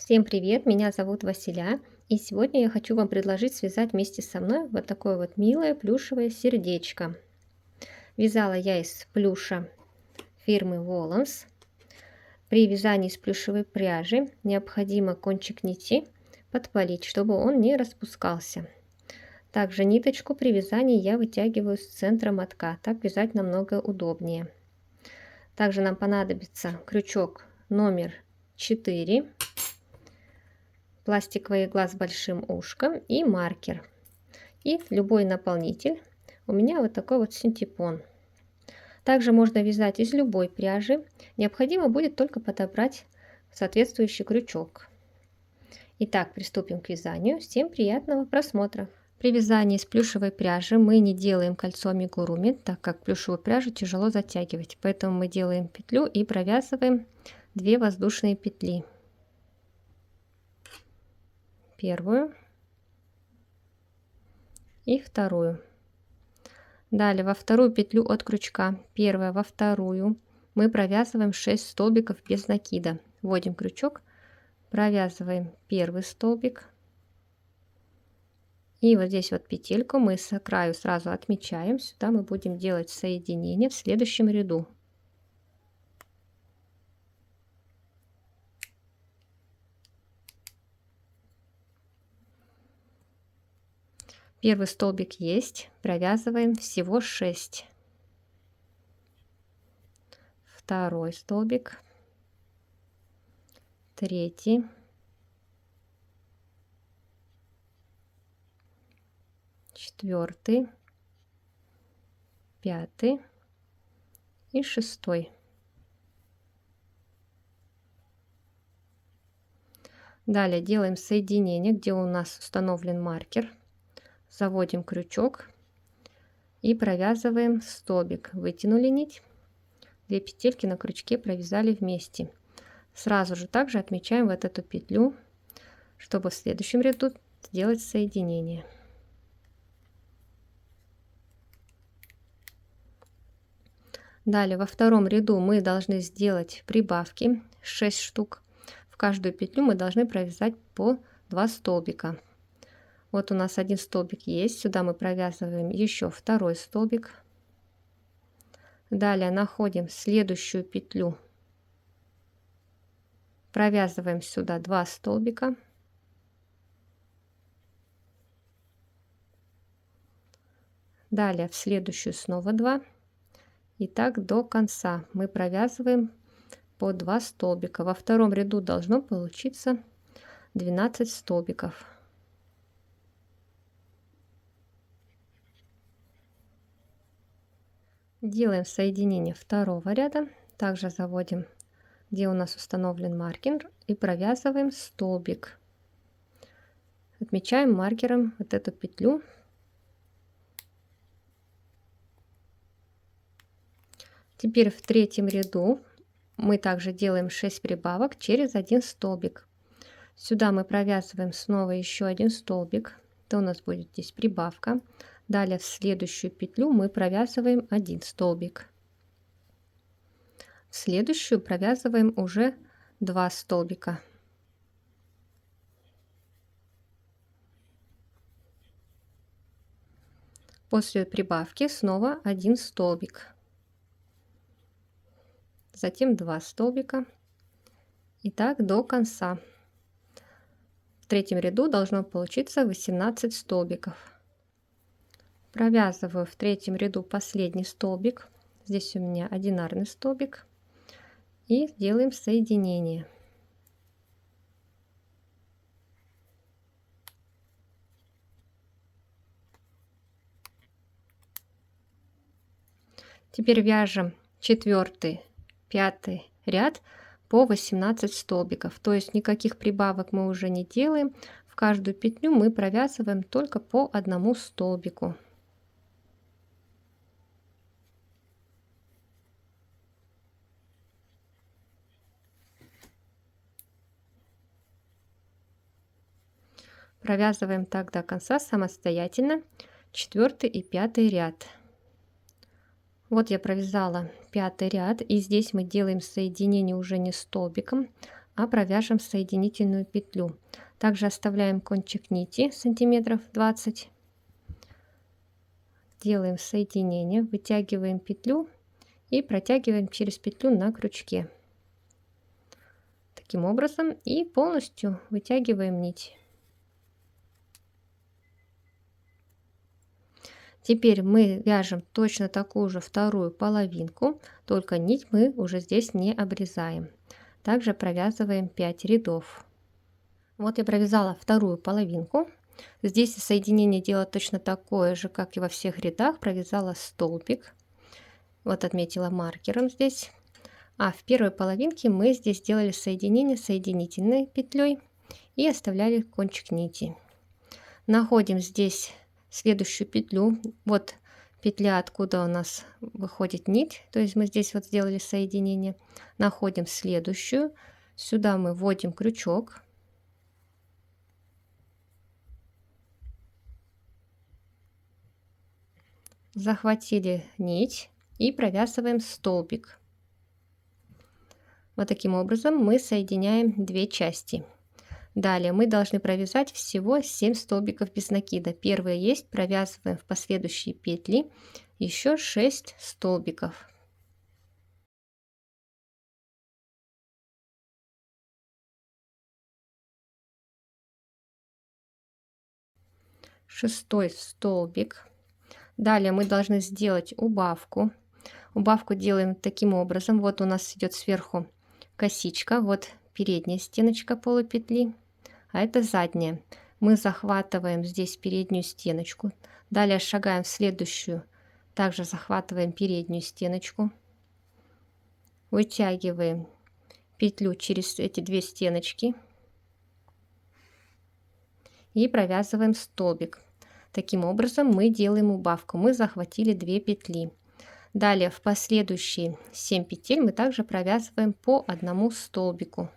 Всем привет, меня зовут Василя, и сегодня я хочу вам предложить связать вместе со мной вот такое вот милое плюшевое сердечко. Вязала я из плюша фирмы Воланс. При вязании из плюшевой пряжи необходимо кончик нити подпалить, чтобы он не распускался. Также ниточку при вязании я вытягиваю с центра мотка, так вязать намного удобнее. Также нам понадобится крючок номер 4. Пластиковый игла с большим ушком и маркер. И любой наполнитель. У меня вот такой вот синтепон. Также можно вязать из любой пряжи. Необходимо будет только подобрать соответствующий крючок. Итак, приступим к вязанию. Всем приятного просмотра. При вязании из плюшевой пряжи мы не делаем кольцо амигуруми, так как плюшевую пряжу тяжело затягивать. Поэтому мы делаем петлю и провязываем 2 воздушные петли. Первую и вторую. Далее во вторую петлю от крючка, первая во вторую, мы провязываем 6 столбиков без накида. Вводим крючок, провязываем первый столбик. И вот здесь вот петельку мы с краю сразу отмечаем. Сюда мы будем делать соединение в следующем ряду. Первый столбик есть, провязываем всего 6. Второй столбик, третий, четвертый, пятый и шестой. Далее делаем соединение, где у нас установлен маркер. Заводим крючок и провязываем столбик. Вытянули нить, 2 петельки на крючке провязали вместе. Сразу же также отмечаем вот эту петлю, чтобы в следующем ряду сделать соединение. Далее во втором ряду мы должны сделать прибавки 6 штук. В каждую петлю мы должны провязать по 2 столбика. Вот у нас один столбик есть, сюда мы провязываем еще второй столбик. Далее находим следующую петлю, провязываем сюда 2 столбика. Далее в следующую снова 2. И так до конца мы провязываем по 2 столбика. Во втором ряду должно получиться 12 столбиков. Делаем соединение второго ряда. Также заводим, где у нас установлен маркер, и провязываем столбик. Отмечаем маркером вот эту петлю. Теперь в третьем ряду мы также делаем 6 прибавок через 1 столбик. Сюда мы провязываем снова еще один столбик. Это у нас будет здесь прибавка. Далее в следующую петлю мы провязываем 1 столбик. В следующую провязываем уже 2 столбика. После прибавки снова 1 столбик. Затем 2 столбика. И так до конца. В третьем ряду должно получиться 18 столбиков. Провязываю в третьем ряду последний столбик. Здесь у меня одинарный столбик. И делаем соединение. Теперь вяжем 4-й, 5-й ряд по 18 столбиков. То есть никаких прибавок мы уже не делаем. В каждую петлю мы провязываем только по 1 столбику. Провязываем так до конца самостоятельно 4-й и 5-й ряд. Вот я провязала 5-й ряд, и здесь мы делаем соединение уже не столбиком, а провяжем соединительную петлю. Также оставляем кончик нити сантиметров 20. Делаем соединение, вытягиваем петлю и протягиваем через петлю на крючке. Таким образом и полностью вытягиваем нить. Теперь мы вяжем точно такую же вторую половинку, только нить мы уже здесь не обрезаем. Также провязываем 5 рядов. Вот я провязала вторую половинку. Здесь соединение делать точно такое же, как и во всех рядах. Провязала столбик. Вот отметила маркером здесь. А в первой половинке мы здесь делали соединение соединительной петлей и оставляли кончик нити. Находим здесь следующую петлю. Вот петля, откуда у нас выходит нить, то есть мы здесь вот сделали соединение. Находим следующую, сюда мы вводим крючок, захватили нить и провязываем столбик. Вот таким образом мы соединяем две части. Далее мы должны провязать всего 7 столбиков без накида. Первое есть, провязываем в последующие петли еще 6 столбиков. Шестой столбик. Далее мы должны сделать убавку. Убавку делаем таким образом. Вот у нас идет сверху косичка, вот передняя стеночка полупетли, а это задняя. Мы захватываем здесь переднюю стеночку, далее шагаем в следующую, также захватываем переднюю стеночку, вытягиваем петлю через эти две стеночки и провязываем столбик. Таким образом мы делаем убавку, мы захватили 2 петли. Далее в последующие 7 петель мы также провязываем по одному столбику.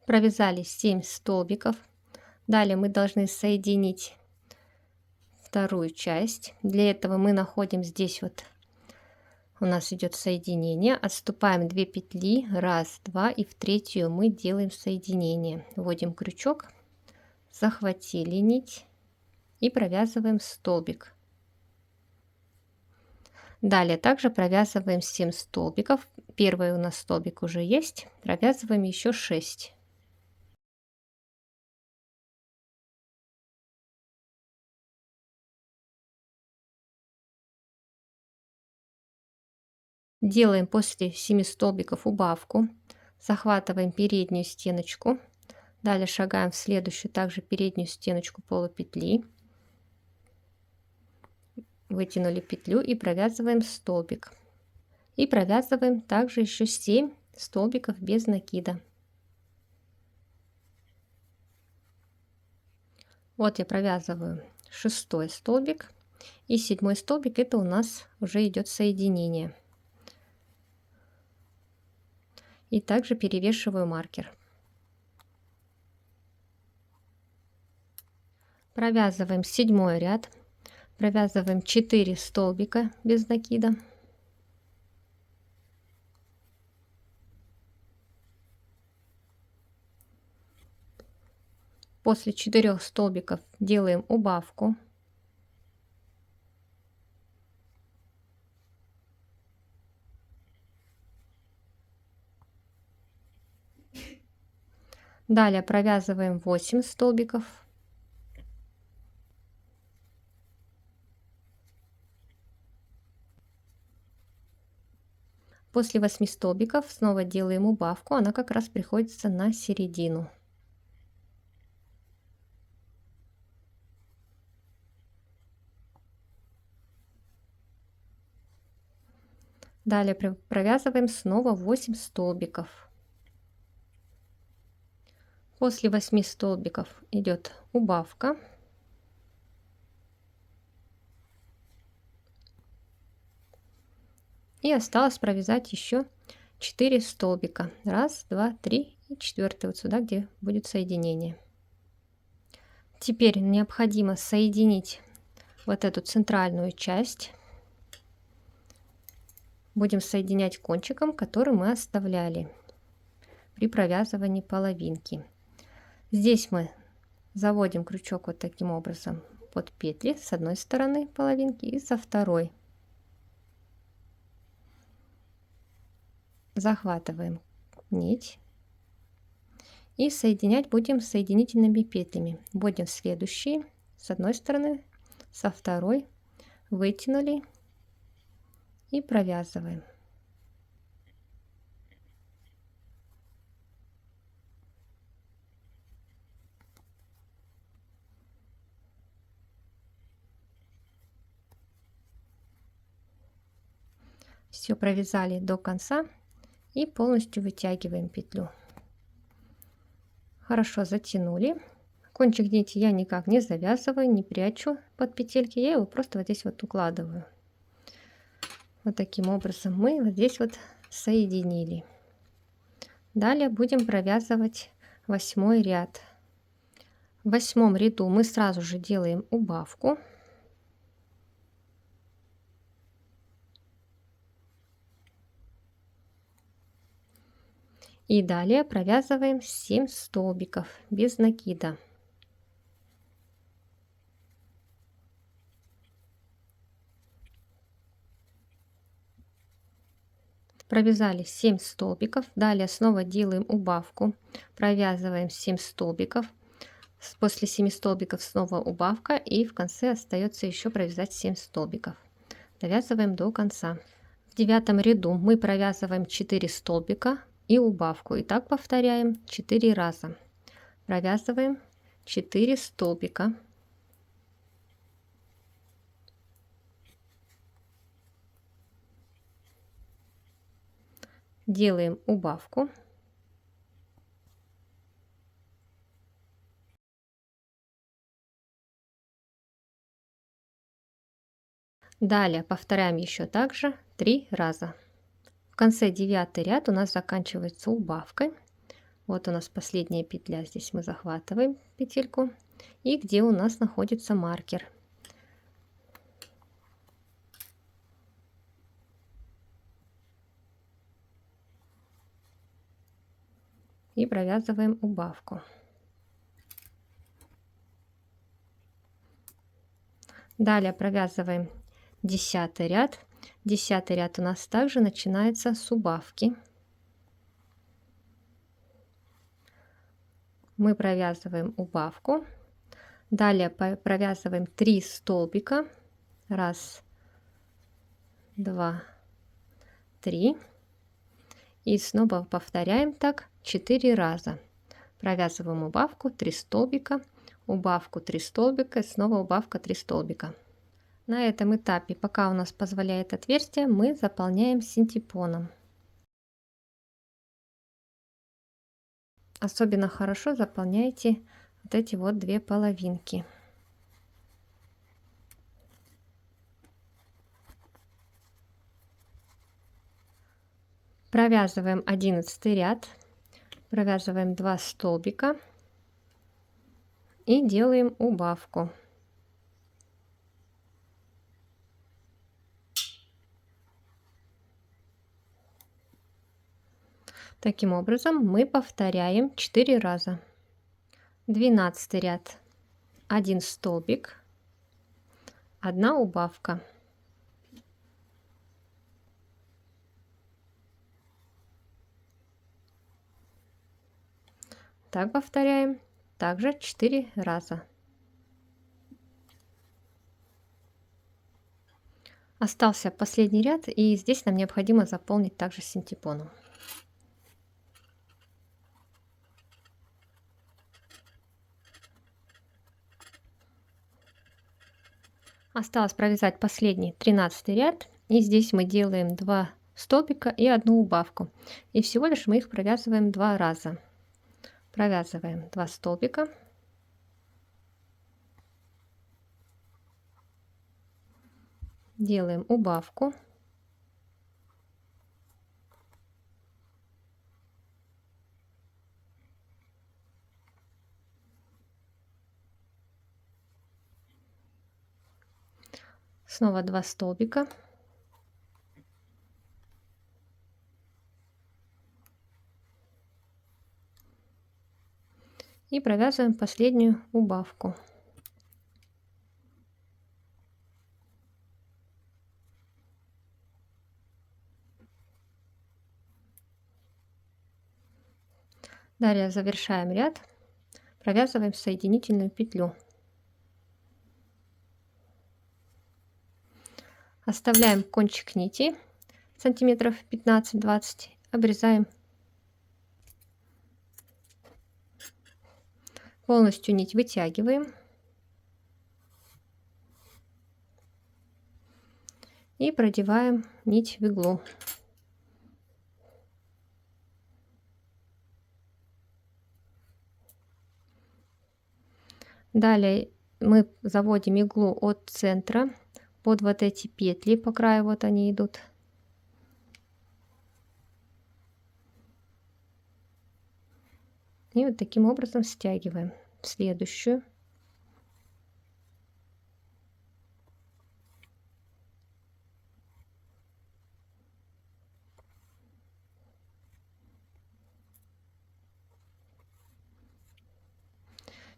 Провязали 7 столбиков. Далее мы должны соединить вторую часть. Для этого мы находим здесь вот у нас идет соединение, отступаем 2 петли, 1, 2, и в третью мы делаем соединение, вводим крючок, захватили нить и провязываем столбик. Далее также провязываем 7 столбиков. Первый у нас столбик уже есть, провязываем еще 6. Делаем после 7 столбиков убавку, захватываем переднюю стеночку, далее шагаем в следующую, также переднюю стеночку полупетли, вытянули петлю и провязываем столбик. И провязываем также еще 7 столбиков без накида. Вот я провязываю 6 столбик, и 7 столбик, это у нас уже идет соединение. И также перевешиваю маркер. Провязываем 7 ряд, провязываем 4 столбика без накида. После 4 столбиков делаем убавку. Далее провязываем 8 столбиков. После 8 столбиков снова делаем убавку, она как раз приходится на середину. Далее провязываем снова 8 столбиков. После 8 столбиков идет убавка. И осталось провязать еще 4 столбика. 1, 2, 3 и 4. Вот сюда, где будет соединение. Теперь необходимо соединить вот эту центральную часть. Будем соединять кончиком, который мы оставляли при провязывании половинки. Здесь мы заводим крючок вот таким образом под петли с одной стороны половинки и со второй. Захватываем нить и соединять будем соединительными петлями. Вводим следующие с одной стороны, со второй, вытянули и провязываем. Все провязали до конца и полностью вытягиваем петлю. Хорошо затянули. Кончик нити я никак не завязываю, не прячу под петельки, я его просто вот здесь вот укладываю. Вот таким образом мы вот здесь вот соединили. Далее будем провязывать 8 ряд. В 8 ряду мы сразу же делаем убавку. И далее провязываем 7 столбиков без накида. Провязали 7 столбиков. Далее снова делаем убавку. Провязываем 7 столбиков. После 7 столбиков снова убавка. И в конце остается еще провязать 7 столбиков. Довязываем до конца. В 9 ряду мы провязываем 4 столбика и убавку. И так повторяем 4 раза. Провязываем 4 столбика. Делаем убавку. Далее повторяем еще также 3 раза. В конце 9 ряд у нас заканчивается убавкой. Вот у нас последняя петля, здесь мы захватываем петельку, и где у нас находится маркер. И провязываем убавку. Далее провязываем 10 ряд. 10 ряд у нас также начинается с убавки. Мы провязываем убавку. Далее провязываем 3 столбика. 1, 2, 3. И снова повторяем так 4 раза. Провязываем убавку 3 столбика, убавку 3 столбика, снова убавка 3 столбика. На этом этапе, пока у нас позволяет отверстие, мы заполняем синтепоном. Особенно хорошо заполняйте вот эти вот 2 половинки. Провязываем 11 ряд, провязываем 2 столбика и делаем убавку. Таким образом мы повторяем 4 раза. 12 ряд, 1 столбик, 1 убавка. Так повторяем также 4 раза. Остался последний ряд, и здесь нам необходимо заполнить также синтепоном. Осталось провязать последний 13 ряд, и здесь мы делаем 2 столбика и 1 убавку, и всего лишь мы их провязываем 2 раза. Провязываем 2 столбика, делаем убавку, Снова 2 столбика. И провязываем последнюю убавку. Далее завершаем ряд, провязываем соединительную петлю. Оставляем кончик нити сантиметров 15-20, обрезаем. Полностью нить вытягиваем. И продеваем нить в иглу. Далее мы заводим иглу от центра под вот эти петли по краю, вот они идут. И вот таким образом стягиваем в следующую.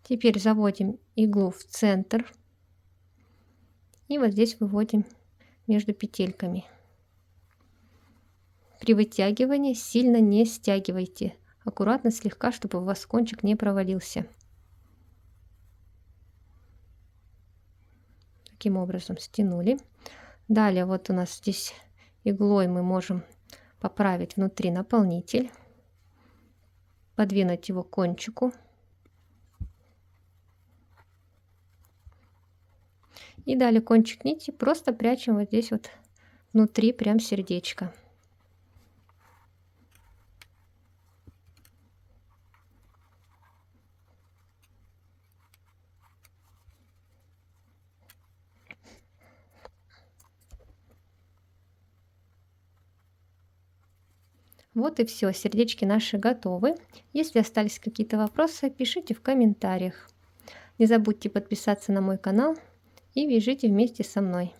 Теперь заводим иглу в центр и вот здесь выводим между петельками. При вытягивании сильно не стягивайте, аккуратно слегка, чтобы у вас кончик не провалился. Таким образом стянули. Далее вот у нас здесь иглой мы можем поправить внутри наполнитель, подвинуть его к кончику. И далее кончик нити просто прячем вот здесь вот внутри, прям сердечко. Вот и все, сердечки наши готовы. Если остались какие-то вопросы, пишите в комментариях. Не забудьте подписаться на мой канал и вяжите вместе со мной.